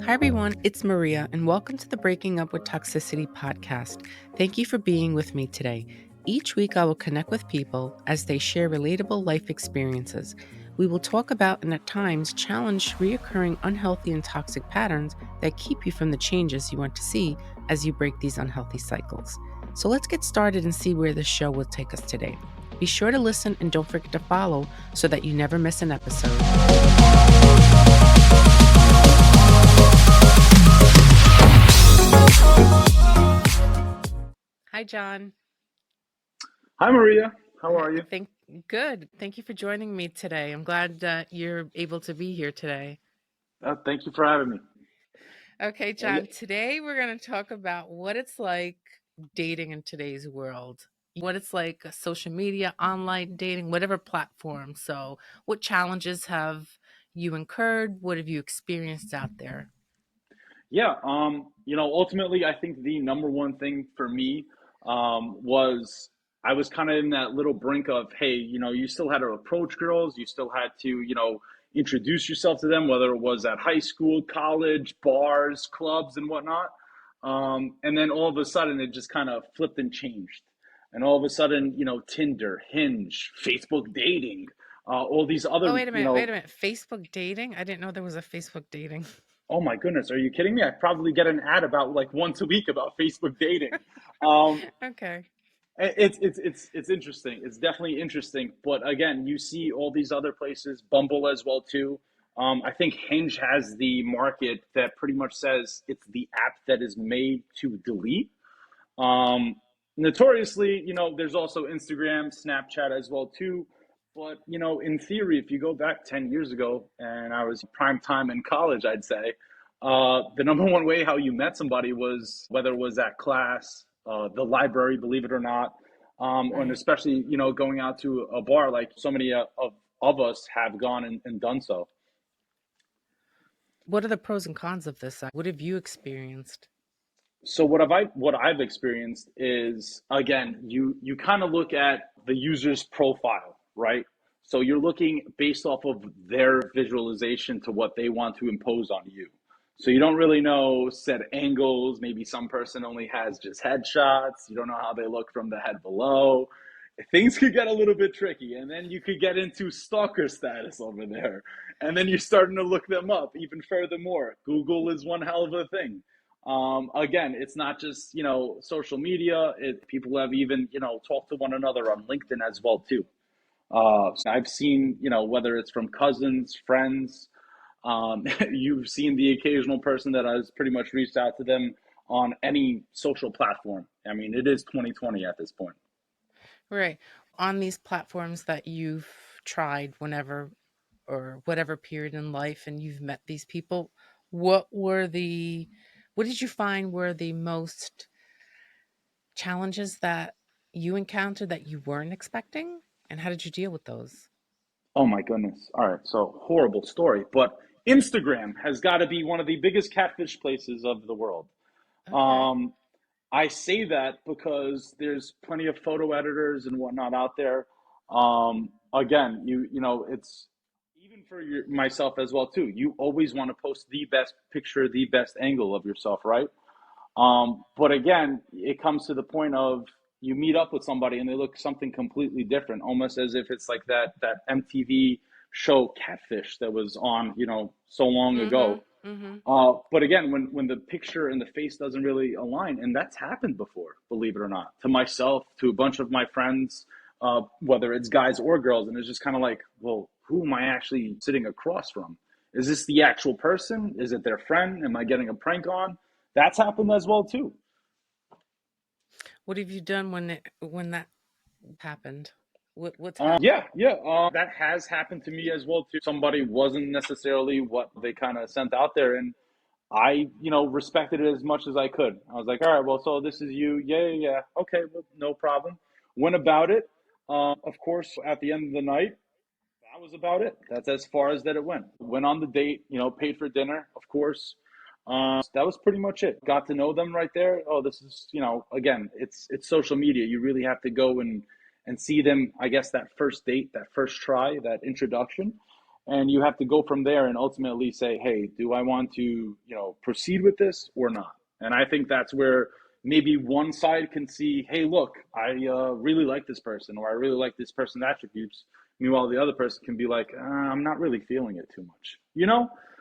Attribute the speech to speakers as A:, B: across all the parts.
A: Hi, everyone. It's Maria, and welcome to the Breaking Up with Toxicity podcast. Thank you for being with me today. Each week, I will connect with people as they share relatable life experiences. We will talk about and at times challenge reoccurring unhealthy and toxic patterns that keep you from the changes you want to see as you break these unhealthy cycles. So let's get started and see where this show will take us today. Be sure to listen and don't forget to follow so that you never miss an episode. Hi, John.
B: Hi, Maria. How are you?
A: Good. Thank you for joining me today. I'm glad that you're able to be here today.
B: Thank you for having me.
A: Okay,
B: Yeah,
A: John, today we're going to talk about what it's like dating in today's world. What it's like social media, online dating, whatever platform. So, what challenges have you incurred? What have you experienced out there?
B: yeah. Ultimately, I think the number one thing for me was I was kind of in that little brink of, hey, you still had to approach girls, you still had to, introduce yourself to them, whether it was at high school, college, bars, clubs, and whatnot. And then all of a sudden, it just kind of flipped and changed. And all of a sudden, Tinder, Hinge, Facebook dating, all these
A: Oh,
B: other,
A: wait a minute. Facebook dating? I didn't know there was a Facebook dating.
B: oh my goodness, are you kidding me? I probably get an ad about like once a week about Facebook dating. Um,
A: Okay.
B: it's interesting. It's definitely interesting. But again, you see all these other places, Bumble as well too. I think Hinge has the market that pretty much says it's the app that is made to delete. Um, Notoriously, there's also Instagram, Snapchat as well too. But in theory, if you go back 10 years ago, and I was prime time in college, I'd say the number one way how you met somebody was whether it was at class, the library, believe it or not, and
A: Right.
B: especially going out to a bar like so many of us have gone and done so.
A: What are the pros and cons of this? What have you experienced?
B: So what I've experienced is, again, you kind of look at the user's profile, right? So you're looking based off of their visualization to what they want to impose on you. So you don't really know set angles. Maybe some person only has just headshots. You don't know how they look from the head below. Things could get a little bit tricky, and then you could get into stalker status over there, and then you're starting to look them up even furthermore. Google is one hell of a thing. Again, it's not just social media. People have even talked to one another on LinkedIn as well too. So I've seen whether it's from cousins, friends. You've seen the occasional person that has pretty much reached out to them on any social platform. I mean, it is 2020 at this point.
A: Right. On these platforms that you've tried whenever or whatever period in life and you've met these people, what were the what did you find were the most challenges that you encountered that you weren't expecting? And how did you deal with those?
B: Oh my goodness. All right, so horrible story, but Instagram has got to be one of the biggest catfish places of the world.
A: Okay.
B: Um, I say that because there's plenty of photo editors and whatnot out there. Again, it's even for myself as well too. You always want to post the best picture, the best angle of yourself, right? But again, it comes to the point of you meet up with somebody and they look something completely different, almost as if it's like that MTV show Catfish that was on, so long
A: Mhm.
B: ago.
A: Mhm.
B: But again, when the picture and the face doesn't really align, and that's happened before, believe it or not, to myself, to a bunch of my friends, whether it's guys or girls, and it's just kind of like, well, who am I actually sitting across from? Is this the actual person? Is it their friend? Am I getting a prank on? That's happened as well too.
A: What have you done when that happened? What's happened?
B: Yeah, that has happened to me as well too. Somebody wasn't necessarily what they kind of sent out there, and I, respected it as much as I could. I was like, all right, well, so this is you. Yeah, yeah, yeah. Okay, well, no problem. Went about it. Of course, at the end of the night, that was about it. That's as far as that it went. Went on the date, paid for dinner, of course. That was pretty much it. Got to know them right there. Oh, this is, again, it's social media. You really have to go and see them. I guess that first date, that first try, that introduction, and you have to go from there and ultimately say, hey, do I want to, proceed with this or not? And I think that's where maybe one side can see, hey, look, I really like this person, or I really like this person's attributes. Meanwhile, the other person can be like, I'm not really feeling it too much,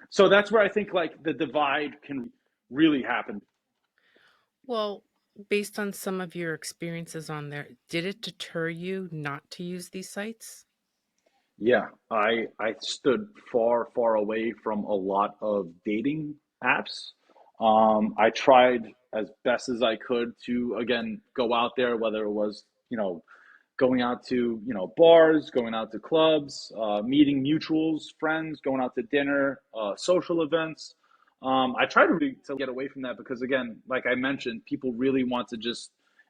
B: So that's where I think like the divide can really happen.
A: Well, based on some of your experiences on there, did it deter you not to use these sites?
B: Yeah, I stood far away from a lot of dating apps. I tried as best as I could to again go out there, whether it was going out to bars, going out to clubs, meeting mutuals, friends, going out to dinner, social events. I try to really to get away from that because again, like I mentioned, people really want to just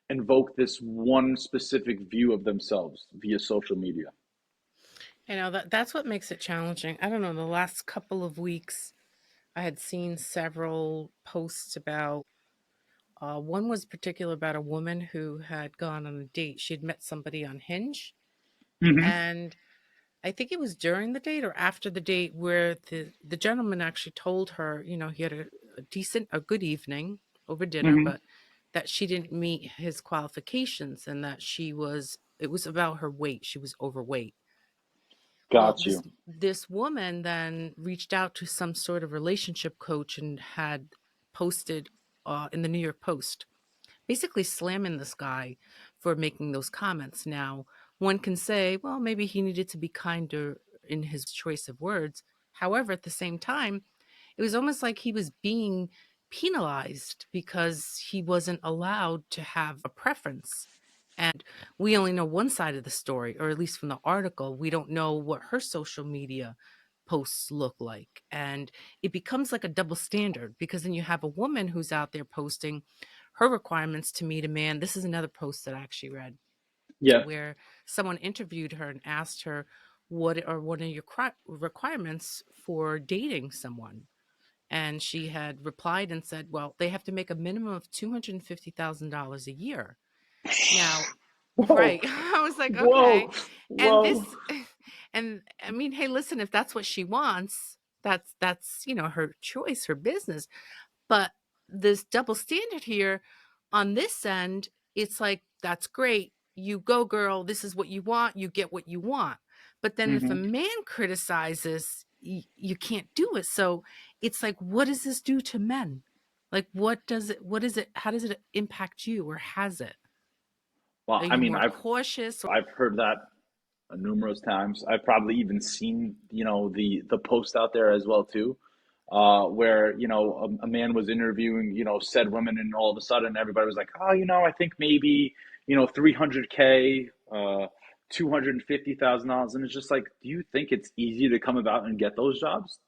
B: invoke this one specific view of themselves via social media.
A: That's what makes it challenging. I don't know, the last couple of weeks I had seen several posts about one was particular about a woman who had gone on a date. She had met somebody on Hinge,
B: Hmm.
A: and I think it was during the date or after the date where the gentleman actually told her, he had a good evening over dinner,
B: Hmm.
A: but that she didn't meet his qualifications and that it was about her weight. She was overweight. Well,
B: Got
A: this
B: you.
A: this woman then reached out to some sort of relationship coach and had posted in the New York Post, basically slamming this guy for making those comments. Now, one can say, well, maybe he needed to be kinder in his choice of words. However, at the same time, it was almost like he was being penalized because he wasn't allowed to have a preference. And we only know one side of the story, or at least from the article, we don't know what her social media posts look like. And it becomes like a double standard because then you have a woman who's out there posting her requirements to meet a man. This is another post that I actually read
B: Yeah.
A: where someone interviewed her and asked her, what are one of your requirements for dating someone? And she had replied and said, well, they have to make a minimum of $250,000 a year. Now,
B: Whoa.
A: right. I was like, okay.
B: Whoa.
A: And
B: Whoa.
A: this, and I mean, hey, listen, if that's what she wants, that's, her choice, her business. But this double standard here on this end, it's like, that's great. You go, girl. This is what you want. You get what you want. But then if a
B: Hmm.
A: man criticizes, you can't do it. So it's like, what does this do to men? Like, what is it, how does it impact you or has it?
B: Well,
A: Are
B: I
A: you
B: mean,
A: more
B: I've
A: cautious?
B: I've heard that numerous times. I've probably even seen, the post out there as well too, where a man was interviewing, said women, and all of a sudden everybody was like, oh, I think maybe 300K, $250,000, and it's just like, do you think it's easy to come about and get those jobs?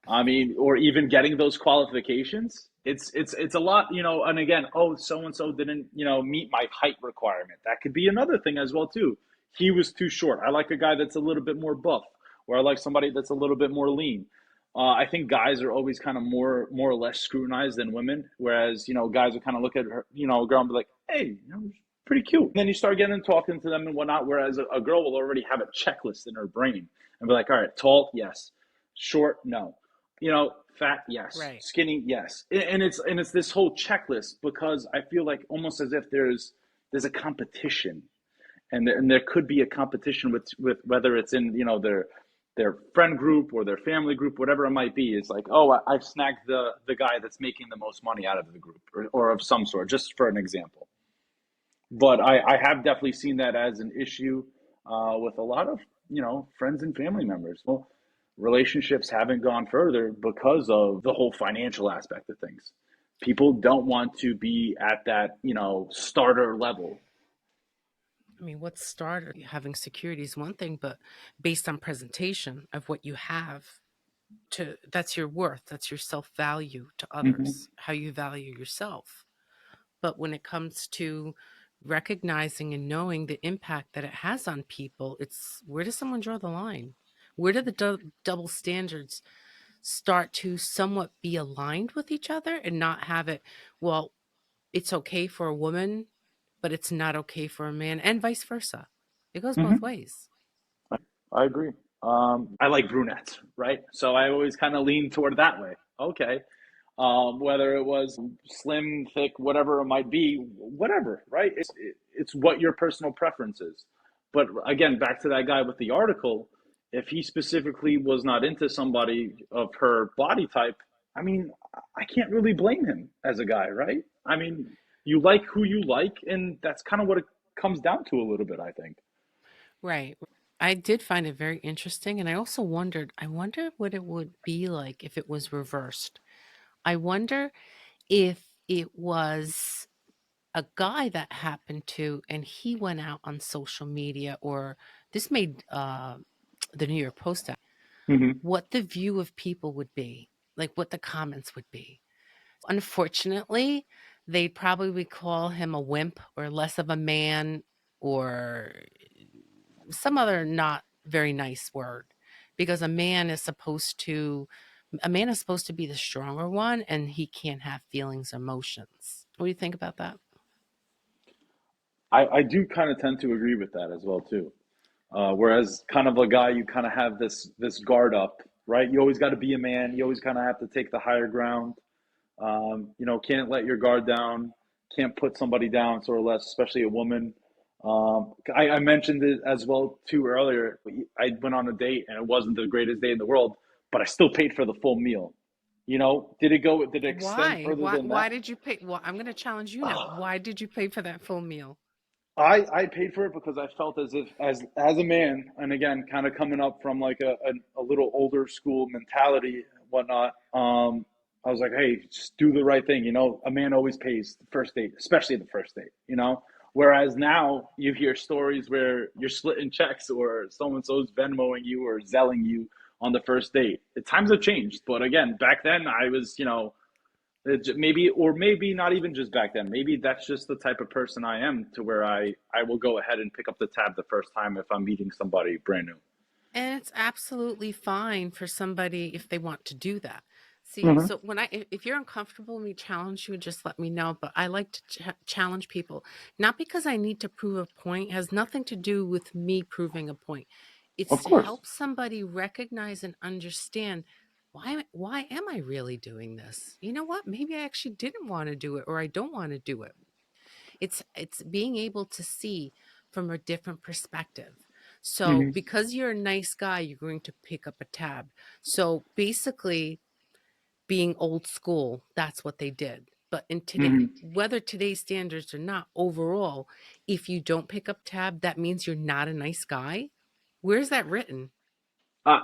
B: I mean, or even getting those qualifications. It's a lot, and again, oh, so and so didn't, meet my height requirement. That could be another thing as well too. He was too short. I like a guy that's a little bit more buff, or I like somebody that's a little bit more lean. I think guys are always kind of more or less scrutinized than women, whereas guys will kind of look at her, a girl and be like, hey, pretty cute. And then you start getting talking to them and whatnot. Whereas a girl will already have a checklist in her brain and be like, all right, tall, yes, short, no, fat, yes,
A: Right.
B: skinny, yes, and it's this whole checklist because I feel like almost as if there's a competition, and there could be a competition with whether it's in their friend group or their family group, whatever it might be. It's like, oh, I've snagged the guy that's making the most money out of the group, or of some sort, just for an example. But I have definitely seen that as an issue with a lot of friends and family members. Well, relationships haven't gone further because of the whole financial aspect of things. People don't want to be at that starter level.
A: I mean, what started having security is one thing, but based on presentation of what you have to that's your worth, that's your self-value to
B: Hmm.
A: others, how you value yourself. But when it comes to recognizing and knowing the impact that it has on people, it's where does someone draw the line? Where do the double standards start to somewhat be aligned with each other and not have it, well, it's okay for a woman, but it's not okay for a man, and vice versa. It goes both
B: Hmm.
A: ways.
B: I agree. I like brunettes, right? So I always kind of lean toward that way. Okay. Whether it was slim, thick, whatever it might be, whatever, right? It's what your personal preference is. But again, back to that guy with the article, if he specifically was not into somebody of her body type, I mean, I can't really blame him as a guy, right? I mean, you like who you like, and that's kind of what it comes down to a little bit, I think.
A: Right. I did find it very interesting. And I also wondered, I wonder what it would be like if it was reversed. I wonder if it was a guy that happened to, and he went out on social media, or this made the New York Post out,
B: Hmm.
A: what the view of people would be, like what the comments would be. Unfortunately, they'd probably call him a wimp or less of a man or some other not very nice word, because a man is supposed to be the stronger one, and he can't have feelings, emotions. What do you think about that?
B: I do kind of tend to agree with that as well too. Whereas kind of a guy, you kind of have this guard up, right? You always got to be a man. You always kind of have to take the higher ground. Can't let your guard down. Can't put somebody down, sort of less, especially a woman. I mentioned it as well too earlier. I went on a date and it wasn't the greatest day in the world, but I still paid for the full meal. Did it extend
A: Why?
B: further
A: Why
B: than
A: why
B: that?
A: did you pay? Well, I'm going to challenge you now. Why did you pay for that full meal?
B: I paid for it because I felt as if as a man, and again, kind of coming up from like a little older school mentality and whatnot. I was like, hey, just do the right thing. A man always pays the first date, especially the first date. Whereas now you hear stories where you're splitting checks or so and so's Venmoing you or Zelling you on the first date. The times have changed, but again, back then I was, maybe, or maybe not even just back then. Maybe that's just the type of person I am, to where I will go ahead and pick up the tab the first time if I'm meeting somebody brand new.
A: And it's absolutely fine for somebody if they want to do that. See,
B: Hmm.
A: so if you're uncomfortable with me challenge you, just let me know. But I like to challenge people, not because I need to prove a point. It has nothing to do with me proving a point. It's
B: Of
A: to
B: course.
A: help somebody recognize and understand, why am I really doing this? You know what? Maybe I actually didn't want to do it, or I don't want to do it. It's being able to see from a different perspective. So
B: Hmm.
A: because you're a nice guy, you're going to pick up a tab. So basically, being old school, that's what they did. But in today,
B: Hmm.
A: whether today's standards or not, overall, if you don't pick up tab, that means you're not a nice guy. Where's that written?
B: Uh,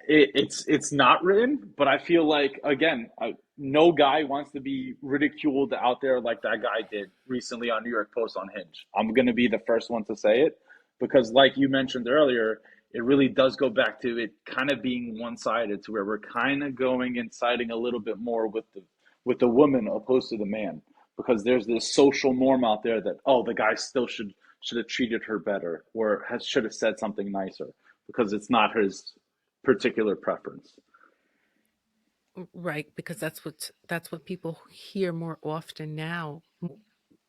B: it's not written, but I feel like, again, no guy wants to be ridiculed out there like that guy did recently on New York Post on Hinge. I'm gonna be the first one to say it, because, like you mentioned earlier, it really does go back to it kind of being one sided, to where we're kind of going and siding a little bit more with the woman opposed to the man, because there's this social norm out there that, oh, the guy still should have treated her better, or should have said something nicer, because it's not his particular preference.
A: Right, because that's what people hear more often now.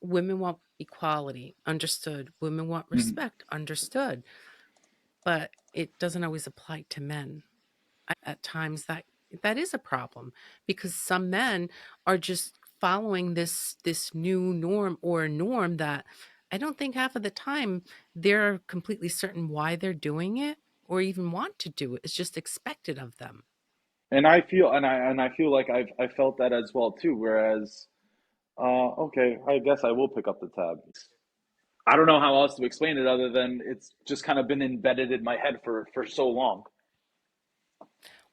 A: Women want equality, understood. Women want
B: Mhm.
A: respect, understood. But it doesn't always apply to men. At times that is a problem, because some men are just following this new norm, or a norm that I don't think half of the time they're completely certain why they're doing it or even want to do it. It's just expected of them.
B: And I feel like I felt that as well too. Whereas, okay, I guess I will pick up the tab. I don't know how else to explain it other than it's just kind of been embedded in my head for so long.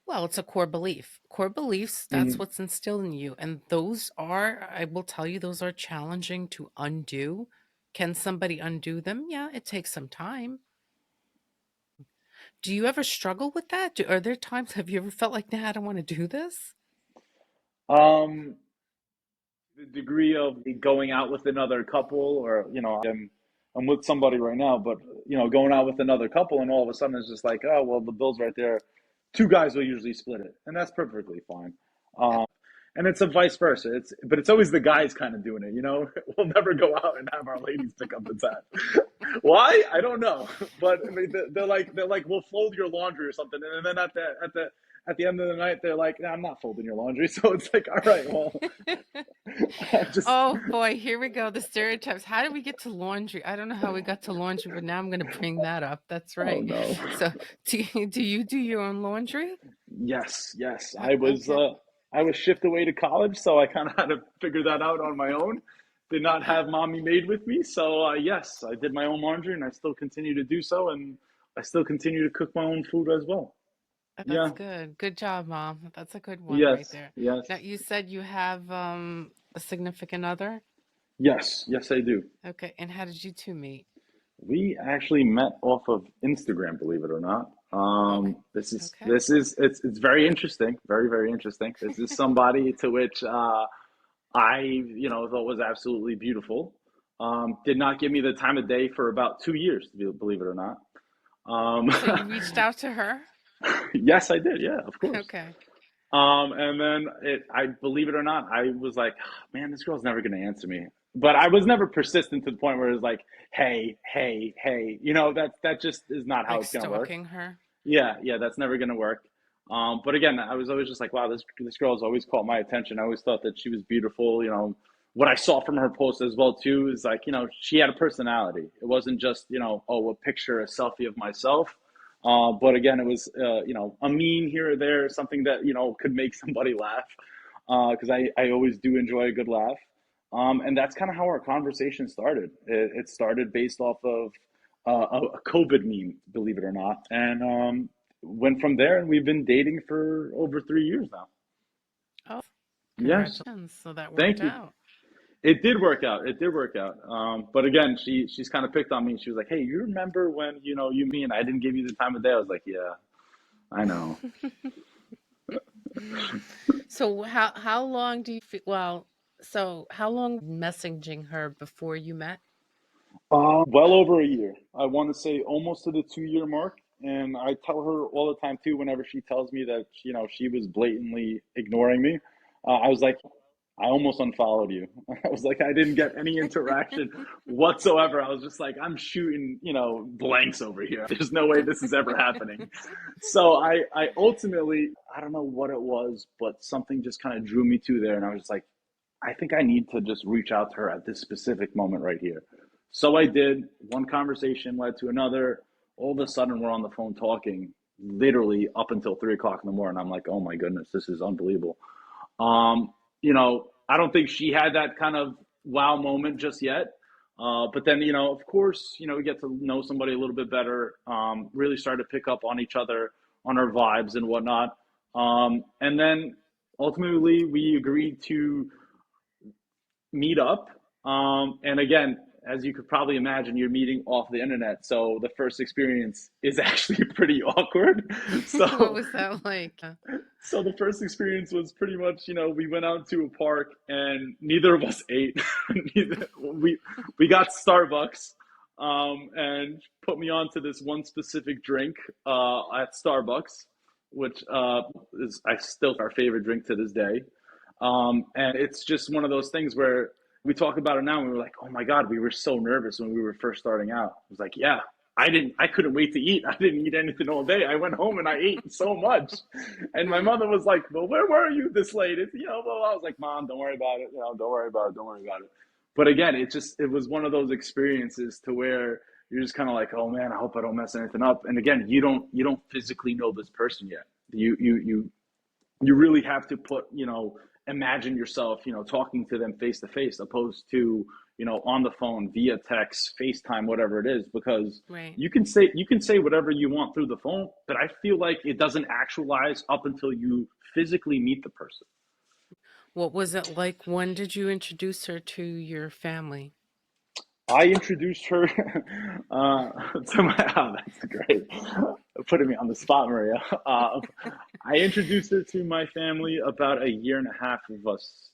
A: Well, it's a core belief. Core beliefs, that's
B: Hmm.
A: what's instilled in you. And those are, I will tell you, those are challenging to undo. Can somebody undo them? Yeah, it takes some time. Do you ever struggle with that? Are there times, have you ever felt like, nah, I don't want to do this?
B: Um, the degree of going out with another couple, or I'm with somebody right now, but going out with another couple, and all of a sudden it's just like, oh well, the bill's right there. Two guys will usually split it, and that's perfectly fine. and it's a vice versa. But it's always the guys kind of doing it. We'll never go out and have our ladies pick up the tab. Why? I don't know. But I mean, they're like, we'll fold your laundry or something, and then at the end of the night, they're like, nah, I'm not folding your laundry. So it's like, all right, well, I just
A: Oh boy, here we go. The stereotypes. How did we get to laundry? I don't know how we got to laundry, but now I'm going to bring that up. That's
B: oh
A: right.
B: no.
A: So, do you do your own laundry?
B: Yes, yes.
A: Okay.
B: I was shipped away to college, so I kind of had to figure that out on my own. Did not have mommy made with me, so yes, I did my own laundry, and I still continue to do so, and I still continue to cook my own food as well.
A: That's
B: Yeah.
A: good. Good job, Mom. That's a good one right
B: Yes.
A: there.
B: Yes.
A: Now, you said you have a significant other.
B: Yes. Yes, I do.
A: Okay, and how did you two meet?
B: We actually met off of Instagram, believe it or not.
A: Okay. Okay.
B: It's very interesting, very very interesting. This is somebody to which I thought was absolutely beautiful. Did not give me the time of day for about 2 years, believe it or not. Um,
A: So you reached out to her?
B: yes, I did. Yeah, of course.
A: Okay.
B: And then I believe it or not, I was like, "Ah, man, this girl's never gonna answer me." But I was never persistent to the point where it's like, hey, hey, hey, that just is not how
A: Like
B: it's gonna work.
A: stalking her?
B: Yeah, yeah, that's never gonna work. But again, I was always just like, wow, this girl has always caught my attention. I always thought that she was beautiful. What I saw from her post as well too is like, she had a personality. It wasn't just, oh, a picture, a selfie of myself. But again, it was, a meme here or there, something that could make somebody laugh. Because I always do enjoy a good laugh. And that's kind of how our conversation started. It started based off of a COVID meme, believe it or not, and went from there. And we've been dating for over 3 years now.
A: Oh,
B: Yes,
A: congratulations. So that worked
B: thank you.
A: out.
B: It did work out. It did work out. But again, she's kind of picked on me. She was like, "Hey, you remember when you me and I didn't give you the time of day?" I was like, "Yeah, I know."
A: So how long do you feel, well, so how long messaging her before you met?
B: Well over a year. I want to say almost to the 2 year mark. And I tell her all the time too, whenever she tells me that she was blatantly ignoring me. I was like, I almost unfollowed you. I was like, I didn't get any interaction whatsoever. I was just like, I'm shooting, blanks over here. There's no way this is ever happening. So I ultimately, I don't know what it was, but something just kind of drew me to there. And I was just like, I think I need to just reach out to her at this specific moment right here. So I did. One conversation led to another. All of a sudden, we're on the phone talking literally up until 3 o'clock in the morning. I'm like, oh my goodness, this is unbelievable. I don't think she had that kind of wow moment just yet. But then, of course, we get to know somebody a little bit better, really start to pick up on each other, on our vibes and whatnot. And then ultimately, we agreed to meet up. And again, as you could probably imagine, you're meeting off the internet. So the first experience is actually pretty awkward.
A: What
B: So
A: was that like?
B: so the first experience was pretty much, we went out to a park and neither of us ate. neither, we got Starbucks and put me on to this one specific drink at Starbucks, which is I still our favorite drink to this day. And it's just one of those things where we talk about it now and we were like, oh my God, we were so nervous when we were first starting out. It was like, yeah, I couldn't wait to eat. I didn't eat anything all day. I went home and I ate so much. And my mother was like, well, where were you this late? Well, I was like, Mom, don't worry about it. Don't worry about it. Don't worry about it. But again, it was one of those experiences to where you're just kind of like, oh man, I hope I don't mess anything up. And again, you don't physically know this person yet. You really have to imagine yourself talking to them face to face opposed to on the phone, via text, FaceTime, whatever it is, because
A: Right.
B: you can say whatever you want through the phone, but I feel like it doesn't actualize up until you physically meet the person.
A: What was it like? When did you introduce her to your family?
B: I introduced her to my. Oh, that's great. Putting me on the spot, Maria. I introduced her to my family about a year and a half of us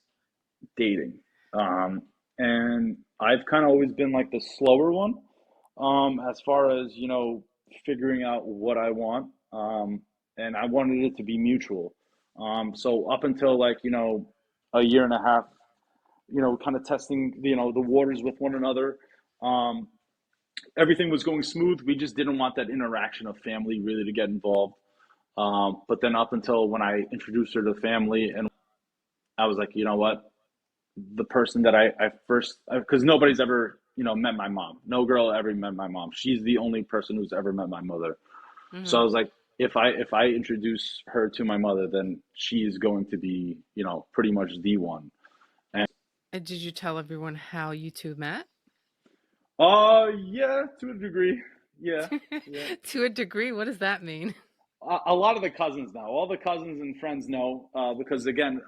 B: dating. And I've kind of always been like the slower one, as far as, figuring out what I want. And I wanted it to be mutual. So up until like, a year and a half, kind of testing, the waters with one another. Um, Everything was going smooth. We just didn't want that interaction of family really to get involved. But then up until when I introduced her to the family, and I was like, you know what? The person that I first, because nobody's ever, met my mom. No girl ever met my mom. She's the only person who's ever met my mother. So I
A: Hmm.
B: was like, if I introduce her to my mother, then she's going to be, pretty much the one. And
A: And did you tell everyone how you two met?
B: yeah, to a degree. Yeah, yeah.
A: To a degree, what does that mean?
B: A lot of the cousins know. All the cousins and friends know, because again,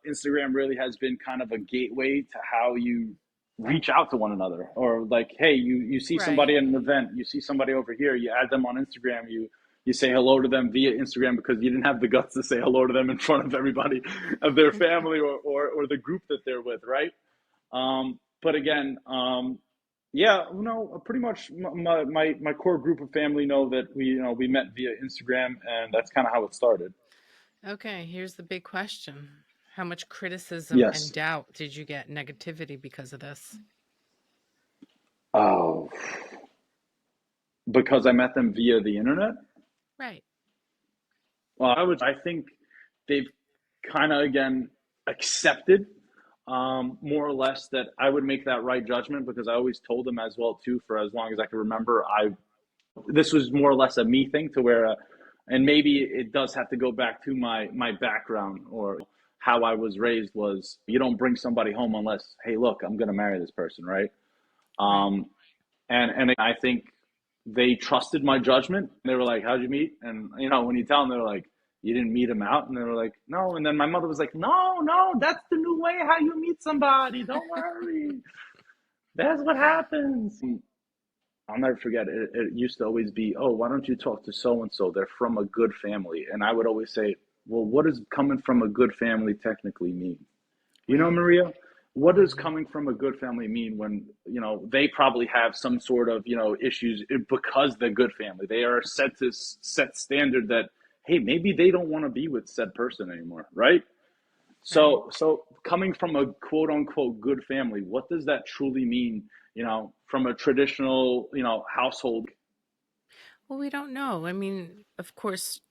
B: Instagram really has been kind of a gateway to how you reach out to one another. Or like, hey, you see
A: Right.
B: somebody at an event, you see somebody over here, you add them on Instagram, you say hello to them via Instagram because you didn't have the guts to say hello to them in front of everybody of their family, or the group that they're with, right? But again, yeah, no, pretty much my core group of family know that we met via Instagram, and that's kind of how it started.
A: Okay, here's the big question. How much criticism and
B: Yes.
A: doubt did you get, negativity because of this?
B: Oh, because I met them via the internet.
A: Right.
B: Well, I think they've kind of again accepted, more or less, that I would make that right judgment, because I always told them as well too, for as long as I can remember. This was more or less a me thing, to where, and maybe it does have to go back to my background, or how I was raised, was you don't bring somebody home unless, hey, look, I'm going to marry this person, right?
A: Right.
B: Um, and I think they trusted my judgment. They were like, "How'd you meet?" And when you tell them, they're like, "You didn't meet him out," and they were like, "No." And then my mother was like, "No, no, that's the new way how you meet somebody. Don't worry, that's what happens." I'll never forget it. It used to always be, "Oh, why don't you talk to so and so? They're from a good family." And I would always say, "Well, what does coming from a good family technically mean?"
A: Right.
B: Maria, what does
A: Hmm.
B: coming from a good family mean when, they probably have some sort of, issues, because they're good family. They are set to set standard that, hey, maybe they don't want to be with said person anymore, right?
A: Right.
B: So coming from a quote unquote good family, what does that truly mean, from a traditional, household?
A: Well, we don't know. I mean, of course,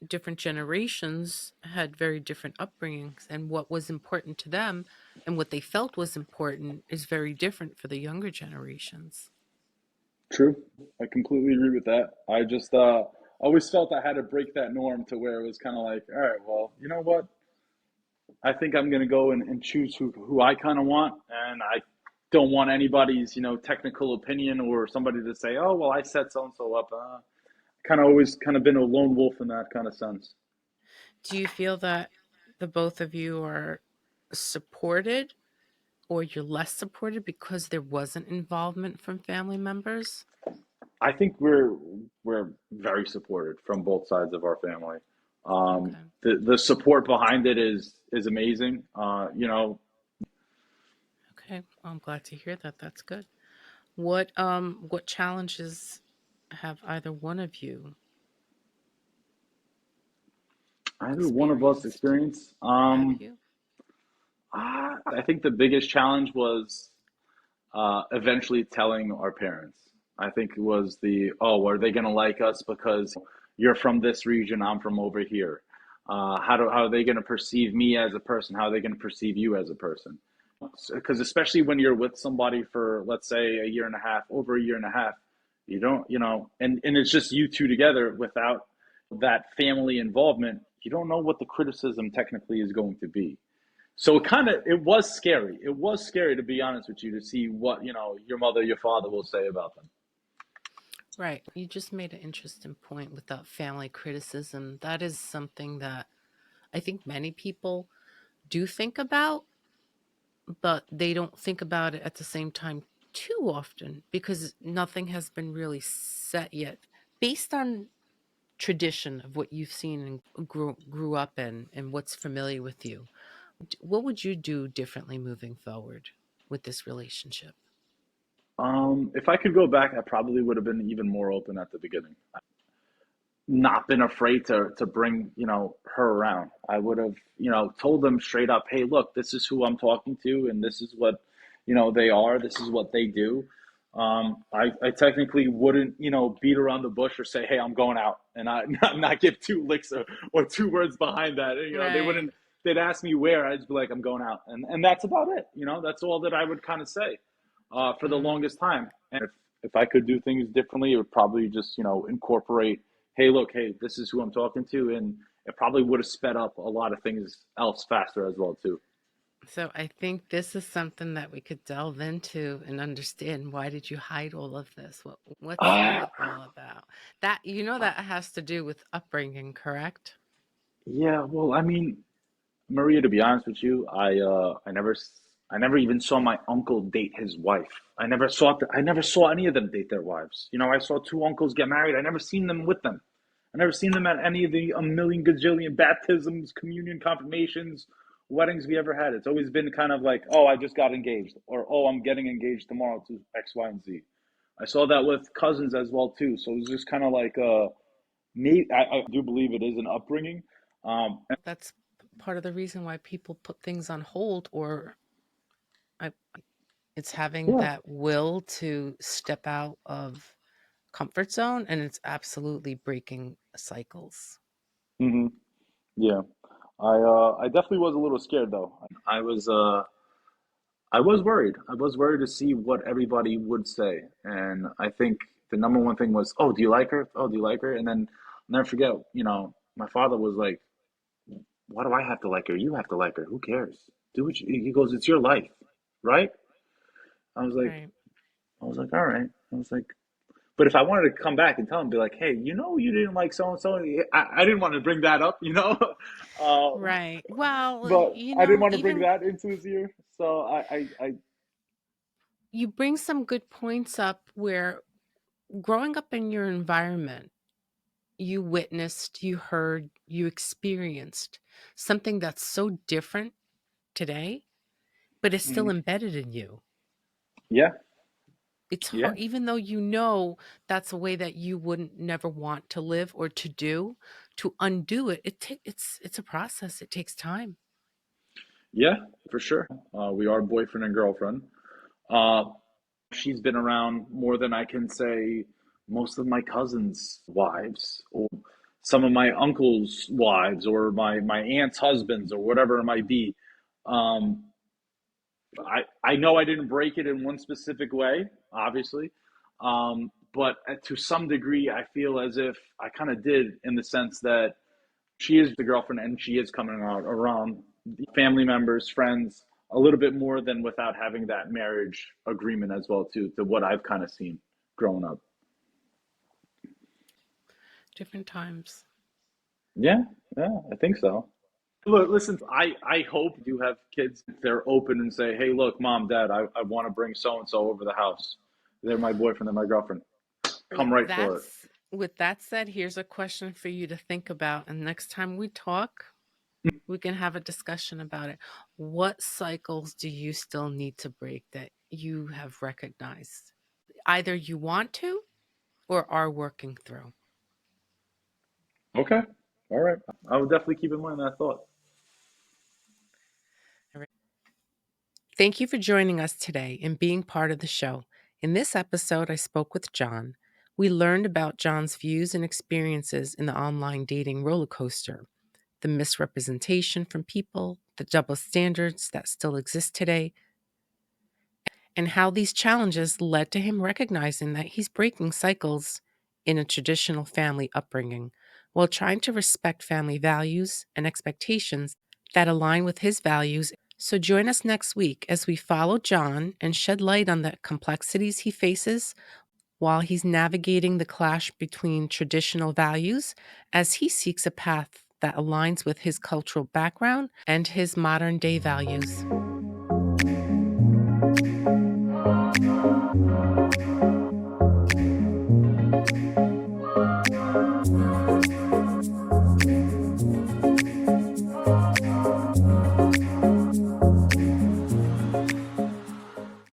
A: different generations had very different upbringings, and what was important to them and what they felt was important is very different for the younger generations.
B: True. I completely agree with that. I just always felt I had to break that norm, to where it was kind of like, all right, well, you know what? I think I'm going to go and choose who I kind of want. And I don't want anybody's, technical opinion, or somebody to say, oh, well, I set so and so up. Kind of always kind of been a lone wolf in that kind of sense.
A: Do you feel that the both of you are supported or you're less supported because there wasn't involvement from family members?
B: I think we're very supported from both sides of our family.
A: Okay.
B: The support behind it is amazing.
A: Okay. Well, I'm glad to hear that. That's good. What challenges have either one of you
B: Either one of us
A: experienced?
B: experience.
A: Have you?
B: I think the biggest challenge was, eventually telling our parents. I think it was oh, are they going to like us because you're from this region, I'm from over here? How are they going to perceive me as a person? How are they going to perceive you as a person? Because especially when you're with somebody for, let's say, a year and a half, over a year and a half, you don't, and it's just you two together without that family involvement. You don't know what the criticism technically is going to be. So it was scary. It was scary, to be honest with you, to see what, your mother, your father will say about them.
A: Right. You just made an interesting point with that family criticism. That is something that I think many people do think about, but they don't think about it at the same time too often because nothing has been really set yet. Based on tradition of what you've seen and grew up in and what's familiar with you, what would you do differently moving forward with this relationship?
B: If I could go back, I probably would have been even more open at the beginning. not been afraid to bring, her around. I would have, told them straight up, hey, look, this is who I'm talking to, and this is what, they are. This is what they do. I technically wouldn't, beat around the bush or say, hey, I'm going out, and I not give two licks or two words behind that. They
A: Right.
B: wouldn't. They'd ask me where, I'd just be like, I'm going out, and that's about it. That's all that I would kind of say for the
A: Mm.
B: longest time. And if I could do things differently, it would probably just incorporate, hey, look, hey, this is who I'm talking to, and it probably would have sped up a lot of things else faster as well too.
A: So I think this is something that we could delve into and understand. Why did you hide all of this? What's
B: Uh,
A: that all about? That that has to do with upbringing, correct?
B: yeah, well, I mean, Maria, to be honest with you, I never even saw my uncle date his wife. I never saw any of them date their wives. I saw two uncles get married. I never seen them with them. I never seen them at any of the a million gajillion baptisms, communion, confirmations, weddings we ever had. It's always been kind of like, oh, I just got engaged, or oh, I'm getting engaged tomorrow to X, Y, and Z. I saw that with cousins as well too. So it was just kind of like, me. I do believe it is an upbringing.
A: That's part of the reason why people put things on hold, or I, it's having
B: Yeah.
A: that will to step out of comfort zone, and it's absolutely breaking cycles.
B: Hmm. Yeah. I definitely was a little scared though. I was worried. I was worried to see what everybody would say. And I think the number one thing was, "Oh, do you like her? Oh, do you like her?" And then I'll never forget, my father was like, "Why do I have to like her? You have to like her. Who cares? Do what you," he goes, "It's your life, right?" I was like,
A: Right.
B: All right. I was like, but if I wanted to come back and tell him, be like, hey, you didn't like so and so. I didn't want to bring that up,
A: Right. Well,
B: but I didn't want to bring
A: even
B: that into his ear. So I
A: you bring some good points up where growing up in your environment, you witnessed, you heard, you experienced something that's so different today, but it's still
B: mhm.
A: embedded in you.
B: Yeah,
A: It's
B: yeah,
A: hard, even though that's a way that you wouldn't never want to live or to do, to undo it. It's a process. It takes time.
B: yeah, for sure. We are boyfriend and girlfriend. Uh, she's been around more than I can say most of my cousins' wives, or some of my uncles' wives, or my aunt's husbands, or whatever it might be. Um, I know I didn't break it in one specific way, obviously, but to some degree, I feel as if I kind of did, in the sense that she is the girlfriend and she is coming out around family members, friends, a little bit more than without having that marriage agreement as well too, to what I've kind of seen growing up.
A: Different times.
B: Yeah, yeah, I think so. Look, listen, I hope you have kids. They're open and say, hey, look, mom, dad, I want to bring so and so over the house. They're my boyfriend, they're my girlfriend. Come right for it.
A: With that said, here's a question for you to think about. And next time we talk, we can have a discussion about it. What cycles do you still need to break that you have recognized? Either you want to or are working through.
B: Okay. All right. I will definitely keep in mind that thought.
A: All right. Thank you for joining us today and being part of the show. In this episode, I spoke with John. We learned about John's views and experiences in the online dating roller coaster, the misrepresentation from people, the double standards that still exist today, and how these challenges led to him recognizing that he's breaking cycles in a traditional family upbringing while trying to respect family values and expectations that align with his values. So join us next week as we follow John and shed light on the complexities he faces while he's navigating the clash between traditional values as he seeks a path that aligns with his cultural background and his modern day values.